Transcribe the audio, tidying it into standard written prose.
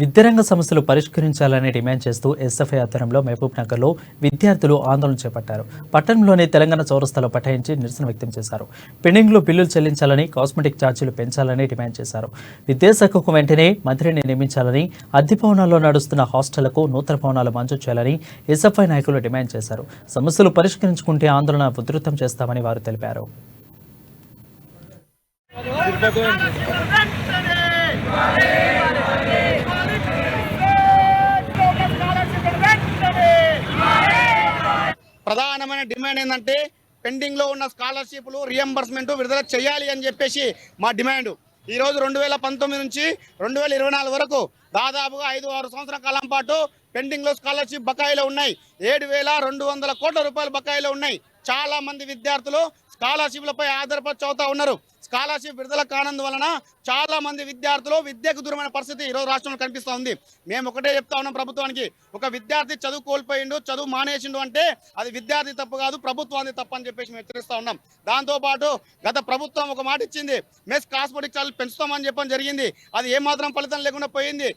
విద్యారంగ సమస్యలు పరిష్కరించాలని డిమాండ్ చేస్తూ ఎస్ఎఫ్ఐ ఆధ్వర్యంలో మహబూబ్ నగర్లో విద్యార్థులు ఆందోళన చేపట్టారు. పట్టణంలోని తెలంగాణ చౌరస్తాలో బైఠాయించి నిరసన వ్యక్తం చేశారు. పెండింగ్లో బిల్లులు చెల్లించాలని, కాస్మెటిక్ ఛార్జీలు పెంచాలని డిమాండ్ చేశారు. విద్యాశాఖకు వెంటనే మంత్రిని నియమించాలని, అద్దె భవనాల్లో నడుస్తున్న హాస్టళ్లకు నూతన భవనాలు మంజూరు చేయాలని ఎస్ఎఫ్ఐ నాయకులు డిమాండ్ చేశారు. సమస్యలు పరిష్కరించుకుంటే ఆందోళన ఉధృతం చేస్తామని వారు తెలిపారు. ప్రధానమైన డిమాండ్ ఏంటంటే పెండింగ్లో ఉన్న స్కాలర్షిప్లు రియంబర్స్మెంట్ విడుదల చేయాలి అని చెప్పేసి మా డిమాండ్. ఈరోజు 2019 నుంచి 2024 వరకు దాదాపుగా 5-6 సంవత్సరాల కాలం పాటు పెండింగ్లో స్కాలర్షిప్ బకాయిలు ఉన్నాయి. 7,200 కోట్ల రూపాయల బకాయిలు ఉన్నాయి. చాలా మంది విద్యార్థులు స్కాలర్షిప్లపై ఆధారపడి చదువుతా ఉన్నారు. స్కాలర్షిప్ విడుదల కానందువలన చాలా మంది విద్యార్థులు విద్యకు దూరమైన పరిస్థితి ఈరోజు రాష్ట్రంలో కనిపిస్తూ ఉంది. మేము ఒకటే చెప్తా ఉన్నాం ప్రభుత్వానికి, ఒక విద్యార్థి చదువు కోల్పోయిండు, చదువు మానేసిండు అంటే అది విద్యార్థి తప్పు కాదు, ప్రభుత్వాన్ని తప్పు అని చెప్పేసి మేము హెచ్చరిస్తూ ఉన్నాం. దాంతోపాటు గత ప్రభుత్వం ఒక మాట ఇచ్చింది, మెస్ కాస్మెటిక్ ఛార్జీలు పెంచుతామని చెప్పడం జరిగింది. అది ఏమాత్రం ఫలితం లేకుండా పోయింది.